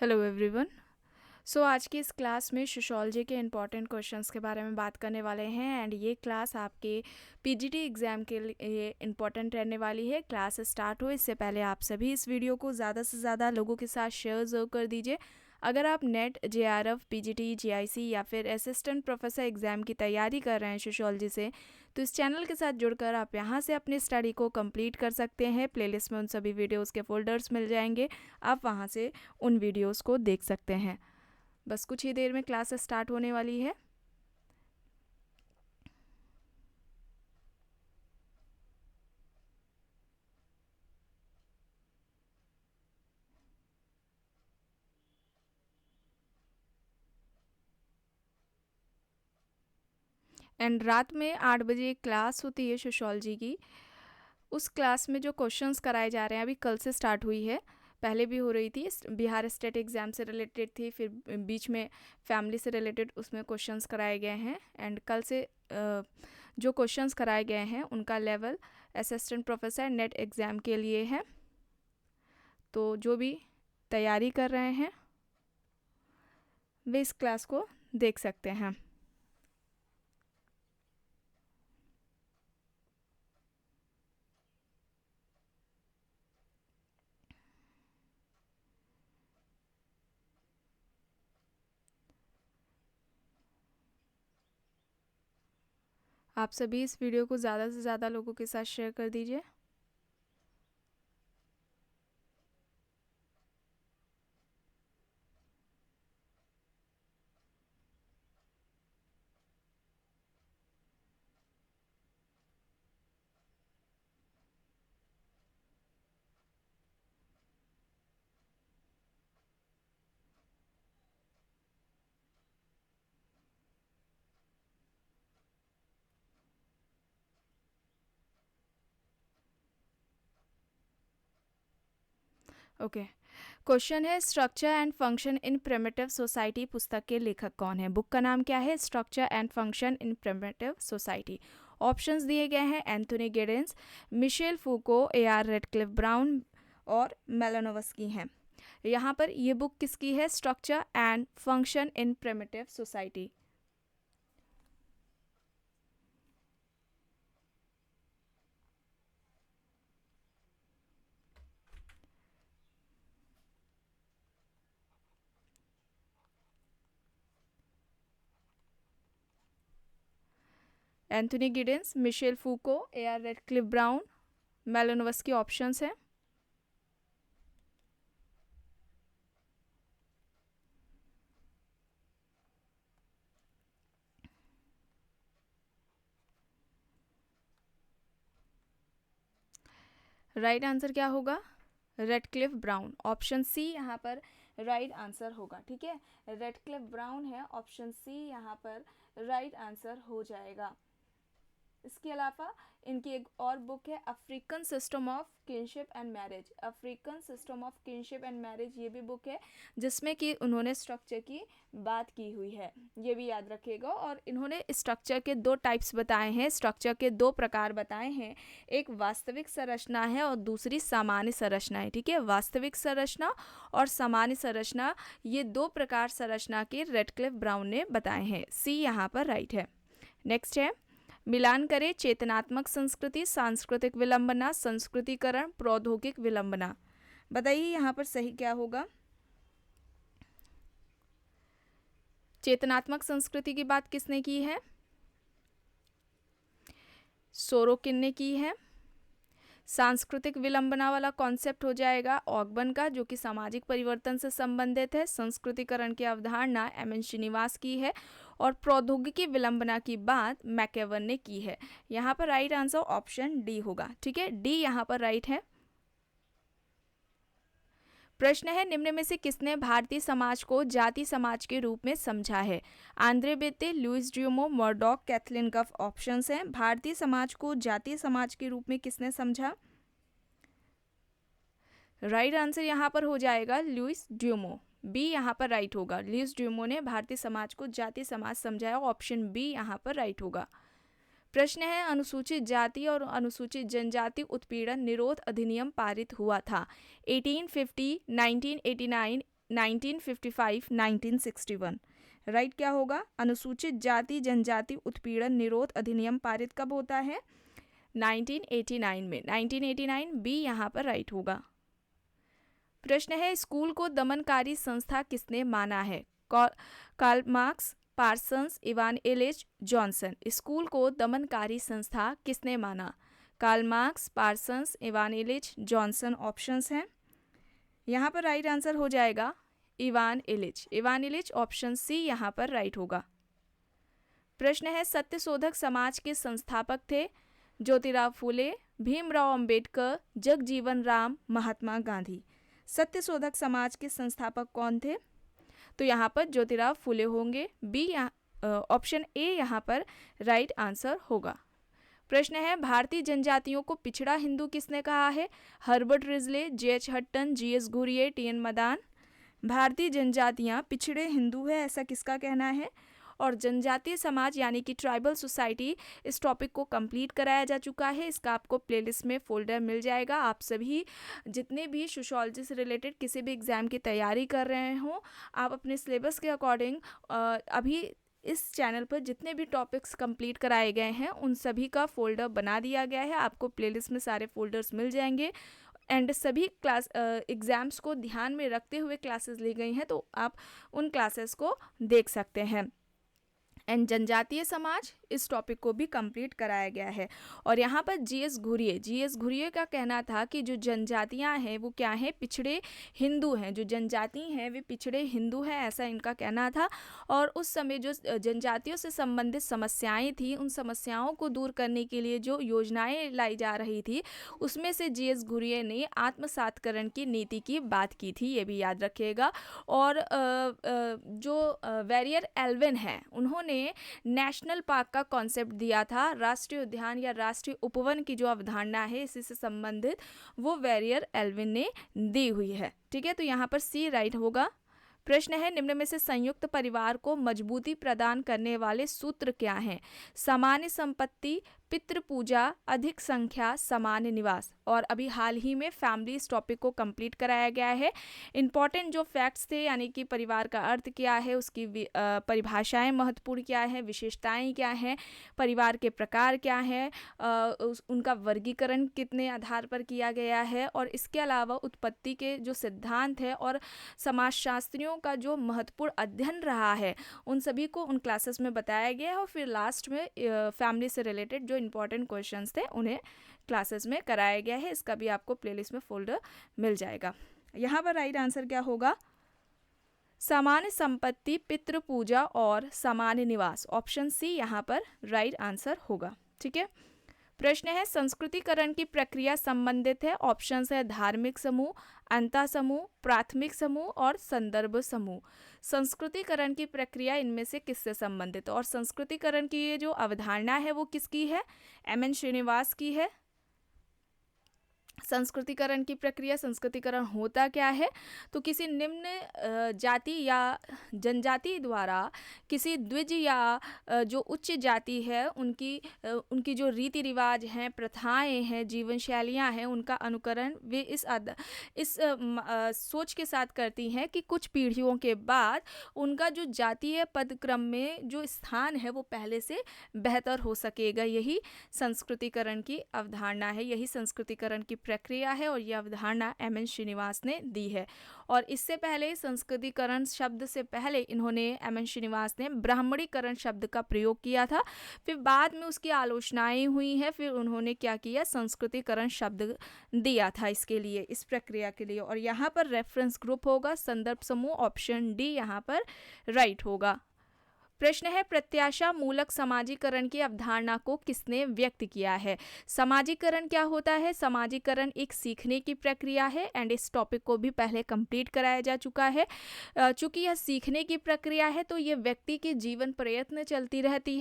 Hello everyone. आज की इस क्लास में सोशियोलॉजी के इम्पॉर्टेंट क्वेश्चंस के बारे में बात करने वाले हैं एंड ये क्लास आपके पीजीटी एग्ज़ाम के लिए इम्पॉर्टेंट रहने वाली है। क्लास स्टार्ट हो इससे पहले आप सभी इस वीडियो को ज़्यादा से ज़्यादा लोगों के साथ शेयर ज़रूर कर दीजिए। अगर आप नेट जेआरएफ पीजीटी जीआईसी या फिर असिस्टेंट प्रोफेसर एग्ज़ाम की तैयारी कर रहे हैं सोशियोलॉजी से, तो इस चैनल के साथ जुड़कर आप यहाँ से अपनी स्टडी को कंप्लीट कर सकते हैं। प्लेलिस्ट में उन सभी वीडियोज़ के फोल्डर्स मिल जाएंगे, आप वहाँ से उन वीडियोज़ को देख सकते हैं। बस कुछ ही देर में क्लास स्टार्ट होने वाली है। एंड रात में 8 बजे एक क्लास होती है सोशियोलॉजी की। उस क्लास में जो क्वेश्चंस कराए जा रहे हैं, अभी कल से स्टार्ट हुई है, पहले भी हो रही थी। बिहार स्टेट एग्ज़ाम से रिलेटेड थी, फिर बीच में फैमिली से रिलेटेड उसमें क्वेश्चंस कराए गए हैं। एंड कल से जो क्वेश्चंस कराए गए हैं उनका level assistant professor net exam के लिए है। तो जो भी तैयारी कर रहे हैं वे इस क्लास को देख सकते हैं। आप सभी इस वीडियो को ज़्यादा से ज़्यादा लोगों के साथ शेयर कर दीजिए। ओके, क्वेश्चन है structure and function in primitive society पुस्तक के लेखक कौन है। बुक का नाम क्या है? Structure and function in primitive society. Options दिए गए हैं Anthony Giddens, Michel Foucault, A R. Radcliffe Brown और मेलानोवस्की हैं। यहाँ पर ये बुक किसकी है? Structure and function in primitive society. Anthony Giddens, Michel Foucault, A R. Radcliffe Brown, Malinowski options हैं। राइट आंसर क्या होगा? Radcliffe brown. ऑप्शन सी यहाँ पर राइट आंसर होगा। ठीक है, रेडक्लिफ ब्राउन है, ऑप्शन सी यहाँ पर राइट आंसर हो जाएगा। इसके अलावा इनकी एक और बुक है African system of kinship and marriage. African system of kinship and marriage ये भी बुक है जिसमें कि उन्होंने स्ट्रक्चर की बात की हुई है, ये भी याद रखिएगा। और इन्होंने स्ट्रक्चर के दो टाइप्स बताए हैं, स्ट्रक्चर के दो प्रकार बताए हैं। एक वास्तविक संरचना है और दूसरी सामान्य संरचना है। ठीक है, वास्तविक संरचना और सामान्य संरचना, ये दो प्रकार संरचना के रेडक्लिफ ब्राउन ने बताए हैं। सी यहाँ पर राइट है। नेक्स्ट है, मिलान करें चेतनात्मक संस्कृति, सांस्कृतिक विलंबना, संस्कृतिकरण, प्रौद्योगिक विलंबना। बताइए यहाँ पर सही क्या होगा? चेतनात्मक संस्कृति की बात किसने की है? सोरोकिन ने की है। सांस्कृतिक विलंबना वाला कॉन्सेप्ट हो जाएगा ऑगबन का, जो कि सामाजिक परिवर्तन से संबंधित है। संस्कृतिकरण की अवधारणा एम.एन. श्रीनिवास की है और प्रौद्योगिकी विलंबना की बात मैकेवन ने की है। यहाँ पर राइट आंसर ऑप्शन डी होगा। ठीक है, डी यहाँ पर राइट है। प्रश्न है, निम्न में से किसने भारतीय समाज को जाति समाज के रूप में समझा है? Andre Beteille, Louis Dumont, Murdock, Kathleen Gough options हैं। भारतीय समाज को जातीय समाज के रूप में किसने समझा? राइट आंसर यहाँ पर हो जाएगा लुइस ड्यूमो। बी यहाँ पर राइट होगा। लुइस ड्यूमो ने भारतीय समाज को जातीय समाज समझाया, ऑप्शन बी यहाँ पर राइट होगा। प्रश्न है, अनुसूचित जाति और अनुसूचित जनजाति उत्पीड़न निरोध अधिनियम पारित हुआ था 1850, 1989, 1955, 1961। राइट क्या होगा? अनुसूचित जाति जनजाति उत्पीड़न निरोध अधिनियम पारित कब होता है? 1989 में। 1989 बी यहाँ पर राइट होगा। प्रश्न है, स्कूल को दमनकारी संस्था किसने माना है? Karl Marx, Parsons, Ivan Illich, Johnson. School को दमनकारी संस्था किसने माना? Karl Marx, Parsons, Ivan Illich, Johnson options हैं। यहाँ पर राइट आंसर हो जाएगा Ivan Illich. Ivan Illich option C यहाँ पर राइट होगा। प्रश्न है, सत्यशोधक समाज के संस्थापक थे? ज्योतिराव फूले, भीमराव अंबेडकर, जगजीवन राम, महात्मा गांधी। सत्यशोधक समाज के संस्थापक कौन थे? तो यहाँ पर ज्योतिराव फूले होंगे। बी ऑप्शन ए यहाँ पर राइट आंसर होगा। प्रश्न है, भारतीय जनजातियों को पिछड़ा हिंदू किसने कहा है? Herbert Risley, JH. Hutton, GS. Ghurye, TN. Madan. भारतीय जनजातियाँ पिछड़े हिंदू है, ऐसा किसका कहना है? और जनजातीय समाज यानी कि ट्राइबल सोसाइटी, इस टॉपिक को कंप्लीट कराया जा चुका है। इसका आपको प्लेलिस्ट में फोल्डर मिल जाएगा। आप सभी जितने भी सोशियोलॉजी से रिलेटेड किसी भी एग्ज़ाम की तैयारी कर रहे हों, आप अपने सिलेबस के अकॉर्डिंग अभी इस चैनल पर जितने भी टॉपिक्स कंप्लीट कराए गए हैं उन सभी का फोल्डर बना दिया गया है। आपको प्लेलिस्ट में सारे फोल्डर्स मिल जाएंगे एंड सभी क्लास एग्ज़ाम्स को ध्यान में रखते हुए क्लासेस ली गई हैं, तो आप उन क्लासेस को देख सकते हैं। एंड जनजातीय समाज, इस टॉपिक को भी कंप्लीट कराया गया है। और यहाँ पर जी.एस. घुरिये का कहना था कि जो जनजातियाँ हैं वो क्या हैं? पिछड़े हिंदू हैं। जो जनजाति हैं वे पिछड़े हिंदू हैं, ऐसा इनका कहना था। और उस समय जो जनजातियों से संबंधित समस्याएं थी, उन समस्याओं को दूर करने के लिए जो योजनाएं लाई जा रही थी, उसमें से जी.एस. घुरिये ने आत्मसातकरण की नीति की बात की थी, ये भी याद रखिएगा। और जो वेरियर एल्विन है, उन्होंने नेशनल पार्क का कॉन्सेप्ट दिया था। राष्ट्रीय उद्यान या राष्ट्रीय उपवन की जो अवधारणा है इसी से संबंधित, वो वेरियर एल्विन ने दी हुई है। ठीक है, तो यहाँ पर सी राइट होगा। प्रश्न है, निम्न में से संयुक्त परिवार को मजबूती प्रदान करने वाले सूत्र क्या हैं? सामान्य संपत्ति, पितृ पूजा, अधिक संख्या, सामान्य निवास। और अभी हाल ही में फैमिली इस टॉपिक को कंप्लीट कराया गया है। इंपॉर्टेंट जो फैक्ट्स थे, यानी कि परिवार का अर्थ क्या है, उसकी परिभाषाएं महत्वपूर्ण क्या है, विशेषताएं क्या हैं, परिवार के प्रकार क्या हैं, उनका वर्गीकरण कितने आधार पर किया गया है, और इसके अलावा उत्पत्ति के जो सिद्धांत है और समाजशास्त्रियों का जो महत्वपूर्ण अध्ययन रहा है, उन सभी को उन क्लासेस में बताया गया है। और फिर लास्ट में फैमिली से रिलेटेड जो इंपॉर्टेंट क्वेश्चंस थे उन्हें क्लासेस में कराया गया है। इसका भी आपको प्लेलिस्ट में फोल्डर मिल जाएगा। यहाँ पर राइट आंसर क्या होगा? सामान्य संपत्ति, पितृ पूजा और सामान्य निवास। ऑप्शन सी यहाँ पर राइट आंसर होगा। ठीक है, प्रश्न है, संस्कृतिकरण की प्रक्रिया संबंधित है। ऑप्शन है धार्मिक समूह, अंतः समूह, प्राथमिक समूह और संदर्भ समूह। संस्कृतिकरण की प्रक्रिया इनमें से किससे संबंधित है? और संस्कृतिकरण की ये जो अवधारणा है वो किसकी है? एम.एन. श्रीनिवास की है। संस्कृतिकरण की प्रक्रिया, संस्कृतिकरण होता क्या है? तो किसी निम्न जाति या जनजाति द्वारा किसी द्विज या जो उच्च जाति है उनकी जो रीति रिवाज हैं, प्रथाएं हैं, जीवन शैलियाँ हैं, उनका अनुकरण वे इस सोच के साथ करती हैं कि कुछ पीढ़ियों के बाद उनका जो जातीय पदक्रम में जो स्थान है वो पहले से बेहतर हो सकेगा। यही संस्कृतिकरण की अवधारणा है, यही संस्कृतिकरण की प्रक्रिया है, और यह अवधारणा एम.एन. श्रीनिवास ने दी है। और इससे पहले संस्कृतिकरण शब्द से पहले इन्होंने एम.एन. श्रीनिवास ने ब्राह्मणीकरण शब्द का प्रयोग किया था। फिर बाद में उसकी आलोचनाएं हुई हैं, फिर उन्होंने क्या किया? संस्कृतिकरण शब्द दिया था इसके लिए, इस प्रक्रिया के लिए। और यहाँ पर रेफरेंस ग्रुप होगा संदर्भ समूह। ऑप्शन डी यहाँ पर राइट होगा। प्रश्न है, प्रत्याशा मूलक समाजीकरण की अवधारणा को किसने व्यक्त किया है? समाजीकरण क्या होता है? समाजीकरण एक सीखने की प्रक्रिया है एंड इस टॉपिक को भी पहले कंप्लीट कराया जा चुका है। चूंकि यह सीखने की प्रक्रिया है तो ये व्यक्ति की जीवन प्रयत्न चलती रहती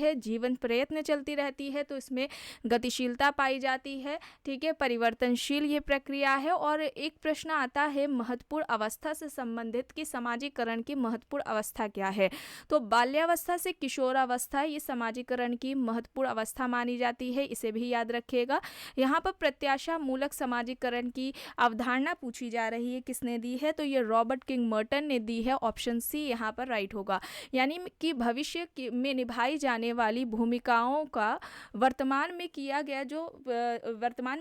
है, तो इसमें गतिशीलता पाई जाती है। ठीक है, परिवर्तनशील ये प्रक्रिया है। और एक प्रश्न आता है महत्वपूर्ण अवस्था से संबंधित कि समाजीकरण की महत्वपूर्ण अवस्था क्या है? तो बाल्यावस्था बाल्यावस्था से किशोरावस्था ये समाजीकरण की महत्वपूर्ण अवस्था मानी जाती है, इसे भी याद रखिएगा। यहाँ पर प्रत्याशा मूलक समाजीकरण की अवधारणा पूछी जा रही है, किसने दी है, तो ये रॉबर्ट किंग मर्टन ने दी है। ऑप्शन सी यहाँ पर राइट होगा। यानी कि भविष्य में निभाई जाने वाली भूमिकाओं का वर्तमान में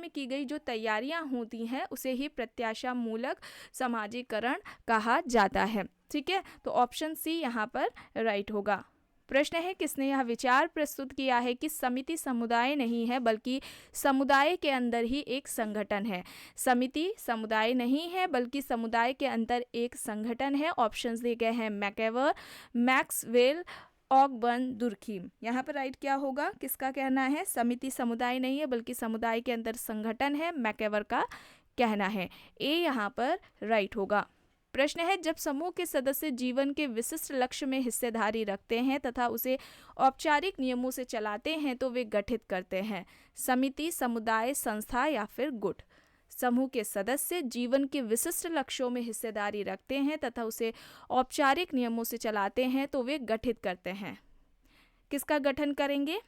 की गई जो तैयारियां होती हैं उसे ही प्रत्याशा मूलक समाजीकरण कहा जाता है। ठीक है, तो ऑप्शन सी यहाँ पर राइट होगा। प्रश्न है, किसने यह विचार प्रस्तुत किया है कि समिति समुदाय नहीं है बल्कि समुदाय के अंदर ही एक संगठन है। समिति समुदाय नहीं है बल्कि समुदाय के अंदर एक संगठन है। ऑप्शंस दिए गए हैं मैकएवर, मैक्सवेल, ऑकबर्न, दुर्खीम। यहाँ पर राइट क्या होगा, किसका कहना है समिति समुदाय नहीं है बल्कि समुदाय के अंदर संगठन है, मैकएवर का कहना है। ए यहाँ पर राइट होगा। प्रश्न है, जब समूह के सदस्य जीवन के विशिष्ट लक्ष्य में हिस्सेदारी रखते हैं तथा उसे औपचारिक नियमों से चलाते हैं तो वे गठित करते हैं समिति, समुदाय, संस्था या फिर गुट। समूह के सदस्य जीवन के विशिष्ट लक्ष्यों में हिस्सेदारी रखते हैं तथा उसे औपचारिक नियमों से चलाते हैं तो वे गठित करते हैं। किसका गठन करेंगे,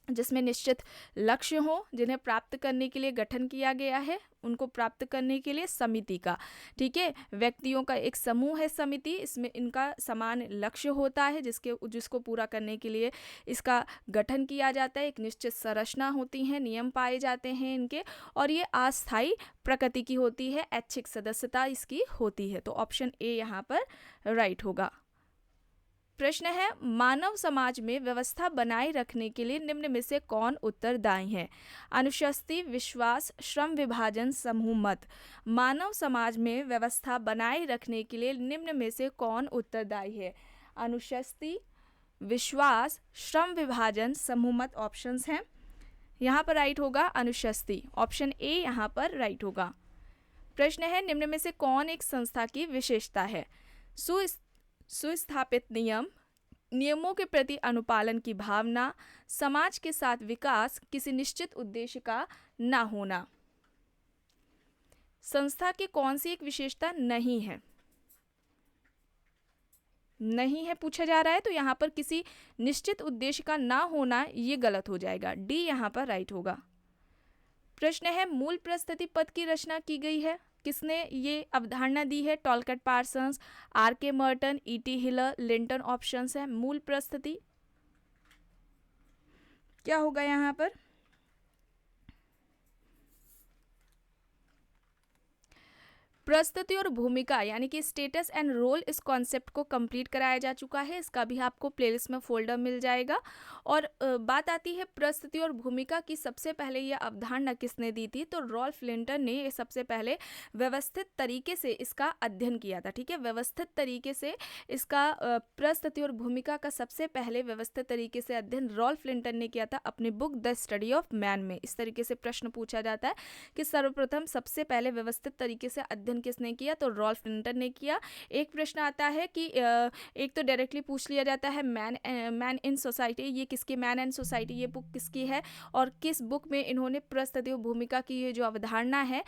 जिसमें निश्चित लक्ष्य हो, जिन्हें प्राप्त करने के लिए गठन किया गया है, उनको प्राप्त करने के लिए समिति का। ठीक है, व्यक्तियों का एक समूह है समिति, इसमें इनका समान लक्ष्य होता है जिसको पूरा करने के लिए इसका गठन किया जाता है। एक निश्चित संरचना होती है, नियम पाए जाते हैं इनके, और ये अस्थायी प्रकृति की होती है, ऐच्छिक सदस्यता इसकी होती है। तो ऑप्शन ए यहाँ पर राइट होगा। प्रश्न है, मानव समाज में व्यवस्था बनाए रखने के लिए निम्न में से कौन उत्तरदायी है। अनुशासी, विश्वास, श्रम विभाजन, समूह मत। मानव समाज में व्यवस्था बनाए रखने के लिए निम्न में से कौन उत्तरदायी है। अनुशासी, विश्वास, श्रम विभाजन, समूह मत ऑप्शंस हैं। यहाँ पर राइट होगा अनुशासी, ऑप्शन ए यहाँ पर राइट होगा। प्रश्न है, निम्न में से कौन एक संस्था की विशेषता है। सुस्थापित नियमों के प्रति अनुपालन की भावना, समाज के साथ विकास, किसी निश्चित उद्देश्य का ना होना। संस्था की कौन सी एक विशेषता नहीं है पूछा जा रहा है, तो यहाँ पर किसी निश्चित उद्देश्य का ना होना ये गलत हो जाएगा, डी यहाँ पर राइट होगा। प्रश्न है, मूल प्रस्तुति पद की रचना की गई है, किसने ये अवधारणा दी है। Talcott Parsons, R K. Merton, E T. Hiller, Linton options है। मूल प्रस्तुति क्या होगा यहाँ पर, प्रस्तुति और भूमिका यानी कि स्टेटस एंड रोल, इस कॉन्सेप्ट को कंप्लीट कराया जा चुका है, इसका भी आपको प्लेलिस्ट में फोल्डर मिल जाएगा। और बात आती है प्रस्तुति और भूमिका की, सबसे पहले ये अवधारणा किसने दी थी, तो रॉल्फ लिंटन ने ये सबसे पहले व्यवस्थित तरीके से इसका अध्ययन किया था। ठीक है, व्यवस्थित तरीके से इसका प्रस्तुति और भूमिका का सबसे पहले व्यवस्थित तरीके से अध्ययन रॉल्फ लिंटन ने किया था अपनी book the study of man में। इस तरीके से प्रश्न पूछा जाता है कि सर्वप्रथम सबसे पहले व्यवस्थित तरीके से अध्ययन किसने किया, तो रॉल्फ लिंटन ने किया। एक प्रश्न आता है कि एक तो डायरेक्टली पूछ लिया जाता है मैन इन सोसाइटी, ये किसकी, मैन एंड सोसाइटी ये बुक किसकी है, और किस बुक में इन्होंने प्रस्तुति और भूमिका की ये जो अवधारणा है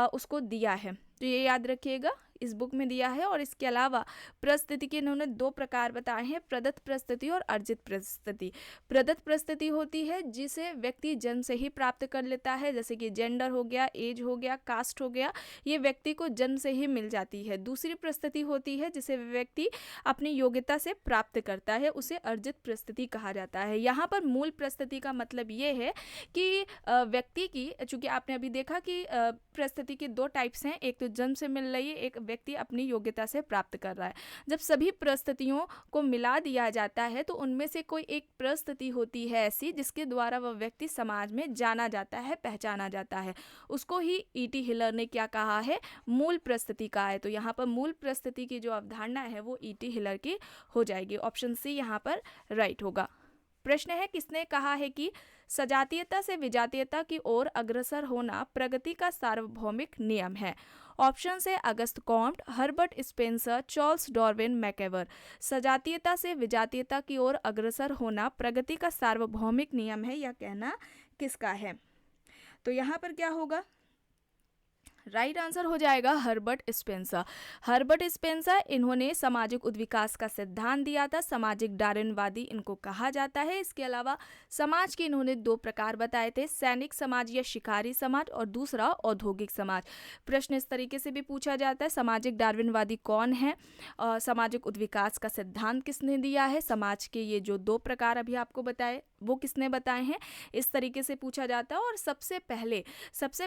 उसको दिया है, तो ये याद रखिएगा, इस बुक में दिया है। और इसके अलावा प्रस्तुति के इन्होंने दो प्रकार बताए हैं, प्रदत्त प्रस्तुति और अर्जित प्रस्तुति। प्रदत्त प्रस्तुति होती है जिसे व्यक्ति जन्म से ही प्राप्त कर लेता है, जैसे कि जेंडर हो गया, एज हो गया, कास्ट हो गया, ये व्यक्ति को जन्म से ही मिल जाती है। दूसरी प्रस्तुति होती है जिसे व्यक्ति अपनी योग्यता से प्राप्त करता है, उसे अर्जित प्रस्तुति कहा जाता है। यहाँ पर मूल प्रस्तुति का मतलब ये है कि व्यक्ति की, चूंकि आपने अभी देखा कि प्रस्तुति के दो टाइप्स हैं, एक तो जन्म से मिल रही है, एक व्यक्ति अपनी योग्यता से प्राप्त कर रहा है। जब सभी प्रस्तुतियों को मिला दिया जाता है तो उनमें से कोई एक प्रस्तुति होती है ऐसी जिसके द्वारा वह व्यक्ति समाज में जाना जाता है, पहचाना जाता है, उसको ही ई.टी. हिलर ने क्या कहा है, मूल प्रस्तुति कहा है। तो यहाँ पर मूल प्रस्तुति की जो अवधारणा है वो ई.टी. हिलर की हो जाएगी, ऑप्शन सी यहाँ पर राइट होगा। प्रश्न है, किसने कहा है कि सजातीयता से विजातीयता की ओर अग्रसर होना प्रगति का सार्वभौमिक नियम है। ऑप्शन है Auguste Comte, Herbert Spencer, Charles Darwin, MacIver. सजातीयता से विजातीयता की ओर अग्रसर होना प्रगति का सार्वभौमिक नियम है, यह कहना किसका है, तो यहाँ पर क्या होगा, राइट आंसर हो जाएगा हर्बर्ट स्पेंसर। हर्बर्ट स्पेंसर इन्होंने सामाजिक उद्विकास का सिद्धांत दिया था। सामाजिक डार्विनवादी इनको कहा जाता है। इसके अलावा समाज के इन्होंने दो प्रकार बताए थे, सैनिक समाज या शिकारी समाज और दूसरा औद्योगिक समाज। प्रश्न इस तरीके से भी पूछा जाता है, सामाजिक डार्विनवादी कौन है, सामाजिक उद्विकास का सिद्धांत किसने दिया है, समाज के ये जो दो प्रकार अभी आपको बताए वो किसने बताए हैं, इस तरीके से पूछा जाता है। और सबसे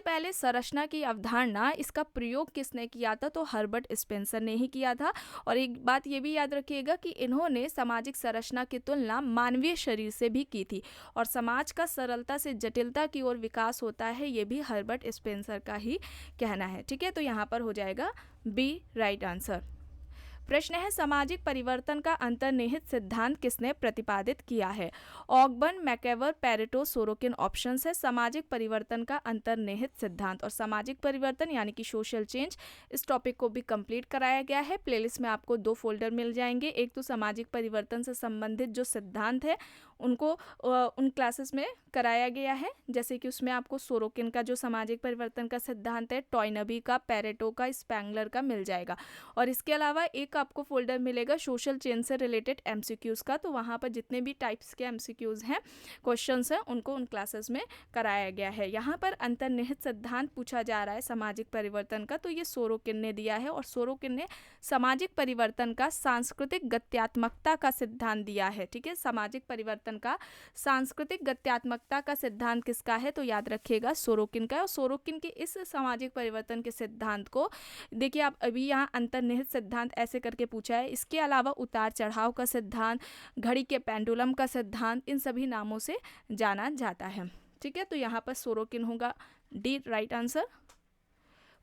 पहले संरचना की अवधारणा, इसका प्रयोग किसने किया था, तो हर्बर्ट स्पेंसर ने ही किया था। और एक बात ये भी याद रखिएगा कि इन्होंने सामाजिक संरचना की तुलना मानवीय शरीर से भी की थी। और समाज का सरलता से जटिलता की ओर विकास होता है, ये भी हर्बर्ट स्पेंसर का ही कहना है। ठीक है, तो यहाँ पर हो जाएगा बी राइट आंसर। प्रश्न है, सामाजिक परिवर्तन का अंतर्निहित सिद्धांत किसने प्रतिपादित किया है। ऑगबर्न, मैकेवर, पेरेटो, सोरोकिन ऑप्शंस है सामाजिक परिवर्तन का अंतर्निहित सिद्धांत। और सामाजिक परिवर्तन यानी कि सोशल चेंज, इस टॉपिक को भी कंप्लीट कराया गया है। प्लेलिस्ट में आपको 2 फोल्डर मिल जाएंगे, एक तो सामाजिक परिवर्तन से संबंधित जो सिद्धांत है उनको उन क्लासेस में कराया गया है, जैसे कि उसमें आपको सोरोकिन का जो सामाजिक परिवर्तन का सिद्धांत है, टॉयनबी का, पेरेटो का, स्पैंगलर का मिल जाएगा। और इसके अलावा एक आपको फोल्डर मिलेगा सोशल चेंज से रिलेटेड एमसीक्यूज़ का, तो वहाँ पर जितने भी टाइप्स के एमसीक्यूज़ हैं, क्वेश्चंस हैं, उनको उन क्लासेस में कराया गया है। यहाँ पर अंतर्निहित सिद्धांत पूछा जा रहा है सामाजिक परिवर्तन का, तो ये सोरोकिन ने दिया है। और सोरोकिन ने सामाजिक परिवर्तन का सांस्कृतिक गत्यात्मकता का सिद्धांत दिया है। ठीक है, सामाजिक परिवर्तन का सांस्कृतिक गत्यात्मकता का सिद्धांत किसका है, तो याद रखिएगा सोरोकिन का है। और सोरोकिन के इस सामाजिक परिवर्तन के सिद्धांत को देखिए, आप अभी यहाँ अंतर्निहित सिद्धांत ऐसे करके पूछा है, इसके अलावा उतार चढ़ाव का सिद्धांत, घड़ी के पेंडुलम का सिद्धांत, इन सभी नामों से जाना जाता है। ठीक है, तो यहाँ पर सोरोकिन होगा डी राइट आंसर।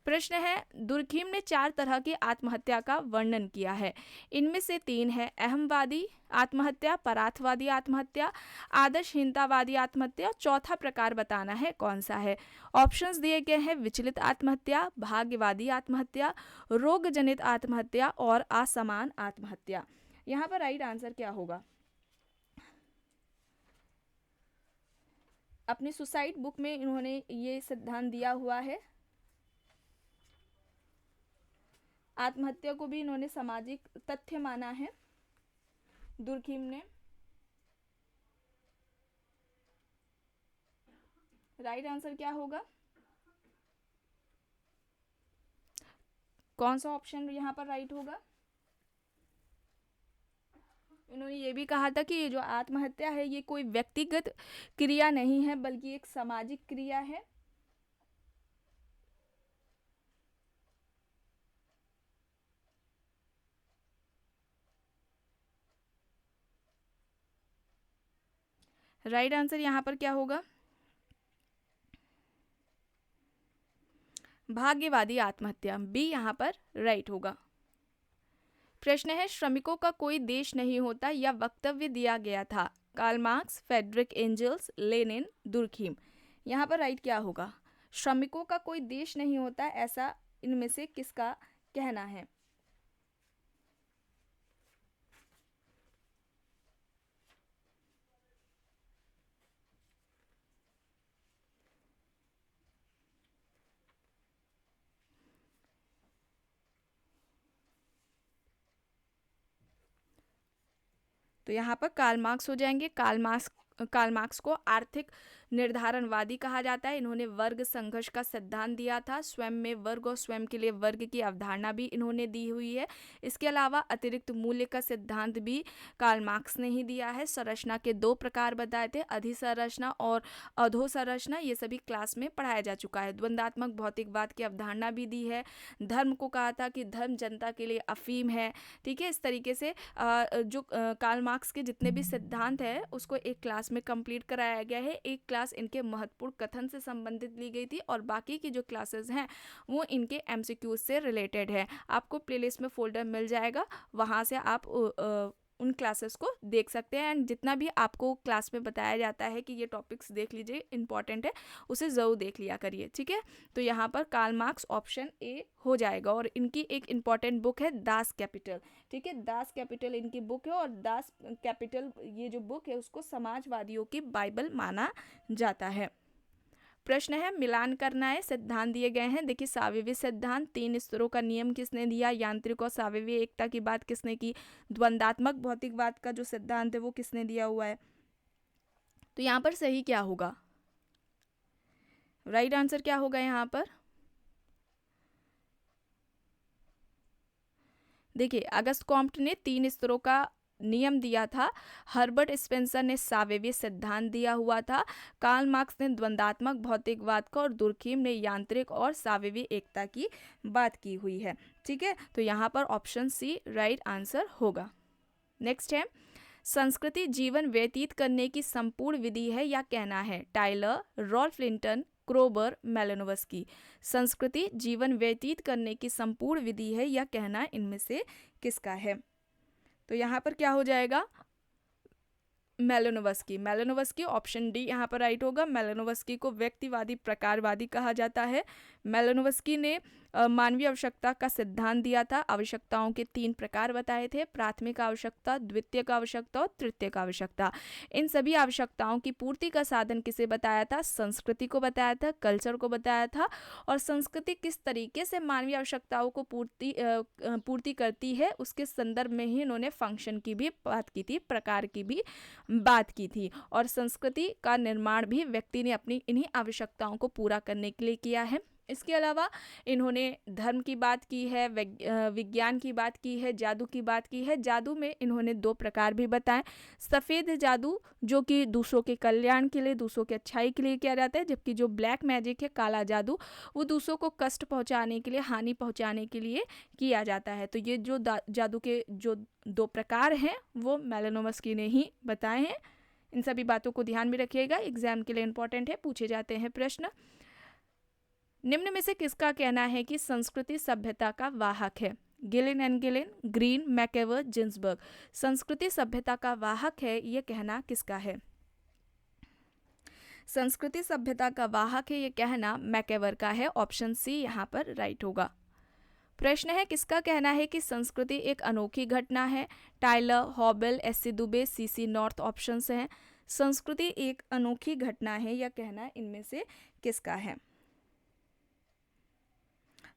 प्रश्न है, दुर्खीम ने 4 तरह की आत्महत्या का वर्णन किया है। इनमें से 3 है अहमवादी आत्महत्या, परार्थवादी आत्महत्या, आदर्शहीनतावादी आत्महत्या। चौथा प्रकार बताना है कौन सा है। ऑप्शंस दिए गए हैं, विचलित आत्महत्या, भाग्यवादी आत्महत्या, रोग जनित आत्महत्या और असमान आत्महत्या। यहाँ पर राइट आंसर क्या होगा। अपनी सुसाइड बुक में इन्होंने ये सिद्धांत दिया हुआ है। आत्महत्या को भी इन्होंने सामाजिक तथ्य माना है दुर्खीम ने। राइट आंसर क्या होगा, कौन सा ऑप्शन यहाँ पर राइट होगा। इन्होंने ये भी कहा था कि ये जो आत्महत्या है ये कोई व्यक्तिगत क्रिया नहीं है बल्कि एक सामाजिक क्रिया है। राइट आंसर यहाँ पर क्या होगा, भाग्यवादी आत्महत्या, बी यहाँ पर राइट होगा। प्रश्न है, श्रमिकों का कोई देश नहीं होता यह वक्तव्य दिया गया था। Karl Marx, Friedrich Engels, Lenin, Durkheim. यहाँ पर राइट क्या होगा, श्रमिकों का कोई देश नहीं होता, ऐसा इनमें से किसका कहना है। तो यहाँ पर कार्ल मार्क्स हो जाएंगे। कार्ल मार्क्स को आर्थिक निर्धारणवादी कहा जाता है। इन्होंने वर्ग संघर्ष का सिद्धांत दिया था। स्वयं में वर्ग और स्वयं के लिए वर्ग की अवधारणा भी इन्होंने दी हुई है। इसके अलावा अतिरिक्त मूल्य का सिद्धांत भी कार्ल मार्क्स ने ही दिया है। संरचना के 2 प्रकार बताए थे, अधिसंरचना और अधोसंरचना, ये सभी क्लास में पढ़ाया जा चुका है। द्वंदात्मक भौतिकवाद की अवधारणा भी दी है। धर्म को कहा था कि धर्म जनता के लिए अफीम है। ठीक है, इस तरीके से जो कार्ल मार्क्स के जितने भी सिद्धांत है उसको एक क्लास में कंप्लीट कराया गया है। एक क्लास इनके महत्वपूर्ण कथन से संबंधित ली गई थी और बाकी की जो क्लासेस हैं वो इनके एमसीक्यूज से रिलेटेड है। आपको प्लेलिस्ट में फोल्डर मिल जाएगा, वहाँ से आप उन क्लासेस को देख सकते हैं। एंड जितना भी आपको क्लास में बताया जाता है कि ये टॉपिक्स देख लीजिए, इंपॉर्टेंट है, उसे ज़रूर देख लिया करिए। ठीक है, तो यहाँ पर कार्ल मार्क्स ऑप्शन ए हो जाएगा। और इनकी एक इम्पॉर्टेंट बुक है दास कैपिटल। ठीक है, दास कैपिटल इनकी बुक है और दास कैपिटल ये जो बुक है उसको समाजवादियों की बाइबल माना जाता है। प्रश्न है मिलान करना है, सिद्धांत दिए गए हैं। देखिए सावयवी सिद्धांत, 3 स्तरों का नियम किसने दिया, यांत्रिक और सावयवी एकता की बात किसने की, द्वंदात्मक भौतिकवाद का जो सिद्धांत है वो किसने दिया हुआ है। तो यहाँ पर सही क्या होगा, राइट आंसर क्या होगा यहाँ पर। देखिए अगस्त कॉम्ट ने 3 स्तरों का नियम दिया था, हर्बर्ट स्पेंसर ने सावयवी सिद्धांत दिया हुआ था, कार्ल मार्क्स ने द्वंदात्मक भौतिकवाद का और दुर्खीम ने यांत्रिक और सावयवी एकता की बात की हुई है। ठीक है, तो यहाँ पर ऑप्शन सी राइट आंसर होगा। नेक्स्ट है संस्कृति जीवन व्यतीत करने की संपूर्ण विधि है या कहना है, टाइलर, रॉल्फ लिंटन, क्रोबर, मेलानोव्स्की। संस्कृति जीवन व्यतीत करने की संपूर्ण विधि है या कहना इनमें से किसका है। तो यहाँ पर क्या हो जाएगा, मेलानोव्स्की। मेलानोव्स्की ऑप्शन डी यहाँ पर राइट होगा। मेलानोव्स्की को व्यक्तिवादी प्रकारवादी कहा जाता है। मेलानोव्स्की ने मानवीय आवश्यकता का सिद्धांत दिया था। आवश्यकताओं के 3 प्रकार बताए थे, प्राथमिक आवश्यकता, द्वितीयक आवश्यकता और तृतीयक आवश्यकता। इन सभी आवश्यकताओं की पूर्ति का साधन किसे बताया था, संस्कृति को बताया था, कल्चर को बताया था। और संस्कृति किस तरीके से मानवीय आवश्यकताओं को पूर्ति करती है उसके संदर्भ में ही इन्होंने फंक्शन की भी बात की थी, प्रकार की भी बात की थी। और संस्कृति का निर्माण भी व्यक्ति ने अपनी इन्हीं आवश्यकताओं को पूरा करने के लिए किया है। इसके अलावा इन्होंने धर्म की बात की है, विज्ञान की बात की है, जादू की बात की है। जादू में इन्होंने 2 प्रकार भी बताए, सफ़ेद जादू जो कि दूसरों के कल्याण के लिए, दूसरों की अच्छाई के लिए किया जाता है, जबकि जो ब्लैक मैजिक है, काला जादू, वो दूसरों को कष्ट पहुंचाने के लिए, हानि पहुंचाने के लिए किया जाता है। तो ये जो जादू के जो 2 प्रकार हैं वो मेलानोव्स्की ने ही बताए हैं। इन सभी बातों को ध्यान में रखिएगा, एग्जाम के लिए इंपॉर्टेंट है, पूछे जाते हैं प्रश्न। निम्न में से किसका कहना है कि संस्कृति सभ्यता का वाहक है, Gillin and Gillin, Green, MacIver, Ginsberg. संस्कृति सभ्यता का वाहक है, यह कहना किसका है। संस्कृति सभ्यता का वाहक है, यह कहना मैकेवर का है। ऑप्शन सी यहाँ पर राइट होगा। प्रश्न है किसका कहना है कि संस्कृति एक अनोखी घटना है, Tylor, Hoebel, S C. Dube, C C. North options हैं। संस्कृति एक अनोखी घटना है, यह कहना इनमें से किसका है।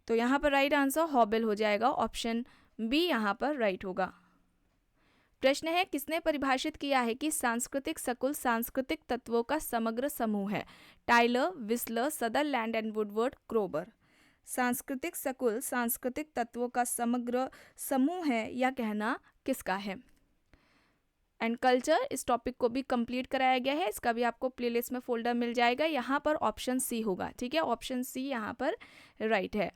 तो यहाँ पर राइट आंसर हॉबेल हो जाएगा, ऑप्शन बी यहाँ पर राइट होगा। प्रश्न है किसने परिभाषित किया है कि सांस्कृतिक सकुल सांस्कृतिक तत्वों का समग्र समूह है, Tylor, Wissler, Sutherland and Woodward, Kroeber. सांस्कृतिक सकुल सांस्कृतिक तत्वों का समग्र समूह है, यह कहना किसका है। एंड कल्चर, इस टॉपिक को भी कंप्लीट कराया गया है, इसका भी आपको प्लेलिस्ट में फोल्डर मिल जाएगा। यहाँ पर ऑप्शन सी होगा। ठीक है, ऑप्शन सी यहाँ पर राइट है।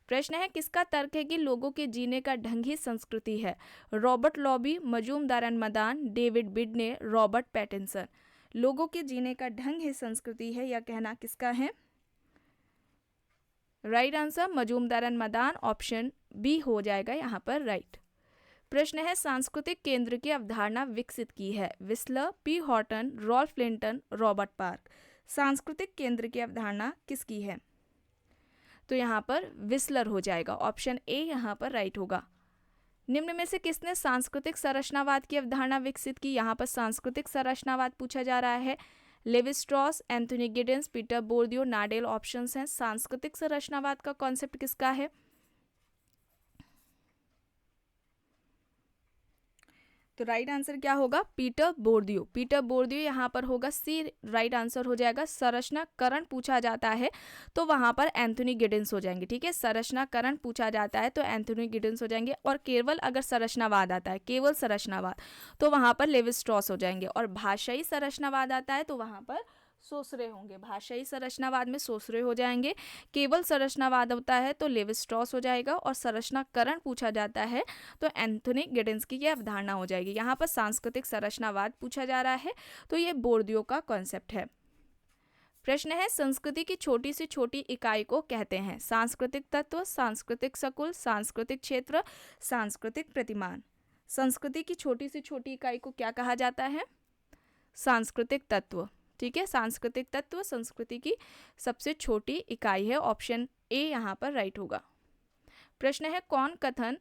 प्रश्न है किसका तर्क है कि लोगों के जीने का ढंग ही संस्कृति है, Robert Lowie, Majumdar and Madan, David Bidney, Robert Pattinson. लोगों के जीने का ढंग ही संस्कृति है, यह कहना किसका है। Right answer Majumdar and Madan, option B हो जाएगा यहाँ पर राइट। प्रश्न है सांस्कृतिक केंद्र की अवधारणा विकसित की है, Wissler, P Houghton, Ralph Linton, Robert Park. सांस्कृतिक केंद्र की अवधारणा किसकी है। तो यहाँ पर विस्लर हो जाएगा, ऑप्शन ए यहाँ पर राइट होगा। निम्न में से किसने सांस्कृतिक संरचनावाद की अवधारणा विकसित की। यहाँ पर सांस्कृतिक संरचनावाद पूछा जा रहा है। Levi Strauss, Anthony Giddens, Peter Bourdieu, Nadel options हैं। सांस्कृतिक संरचनावाद का कॉन्सेप्ट किसका है। तो राइट आंसर क्या होगा, पीटर बोर्दियो। पीटर बोर्दियो यहाँ पर होगा सी राइट आंसर हो जाएगा। संरचनाकरण पूछा जाता है तो वहाँ पर एंथोनी गिडेंस हो जाएंगे। ठीक है, संरचनाकरण पूछा जाता है तो एंथोनी गिडेंस हो जाएंगे। और केवल अगर संरचनावाद आता है, केवल संरचनावाद, तो वहाँ पर लेवी स्ट्रॉस हो जाएंगे। और भाषाई संरचनावाद आता है तो वहाँ पर सोसरे होंगे। भाषाई संरचनावाद में सोसरे हो जाएंगे। केवल संरचनावाद होता है तो लेवी स्ट्रॉस हो जाएगा। और संरचनाकरण पूछा जाता है तो एंथोनी गिडेंस की यह अवधारणा हो जाएगी। यहाँ पर सांस्कृतिक संरचनावाद पूछा जा रहा है तो ये बोर्दियो का कॉन्सेप्ट है। प्रश्न है संस्कृति की छोटी से छोटी इकाई को कहते हैं, सांस्कृतिक तत्व, सांस्कृतिक सकुल, सांस्कृतिक क्षेत्र, सांस्कृतिक प्रतिमान। संस्कृति की छोटी से छोटी इकाई को क्या कहा जाता है, सांस्कृतिक तत्व। ठीक है, सांस्कृतिक तत्व संस्कृति की सबसे छोटी इकाई है, ऑप्शन ए यहाँ पर राइट होगा। प्रश्न है कौन कथन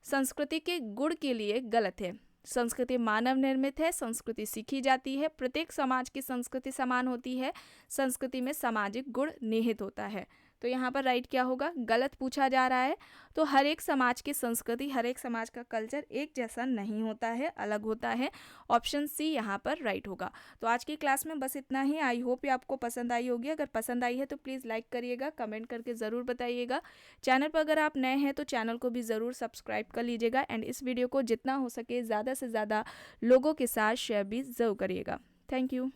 संस्कृति के गुण के लिए गलत है, संस्कृति मानव निर्मित है, संस्कृति सीखी जाती है, प्रत्येक समाज की संस्कृति समान होती है, संस्कृति में सामाजिक गुण निहित होता है। तो यहाँ पर राइट क्या होगा, गलत पूछा जा रहा है। तो हर एक समाज की संस्कृति, हर एक समाज का कल्चर एक जैसा नहीं होता है, अलग होता है। ऑप्शन सी यहाँ पर राइट होगा। तो आज की क्लास में बस इतना ही। आई होप ये आपको पसंद आई होगी। अगर पसंद आई है तो प्लीज़ लाइक करिएगा, कमेंट करके ज़रूर बताइएगा। चैनल पर अगर आप नए हैं तो चैनल को भी ज़रूर सब्सक्राइब कर लीजिएगा एंड इस वीडियो को जितना हो सके ज़्यादा से ज़्यादा लोगों के साथ शेयर भी ज़रूर करिएगा। Thank you.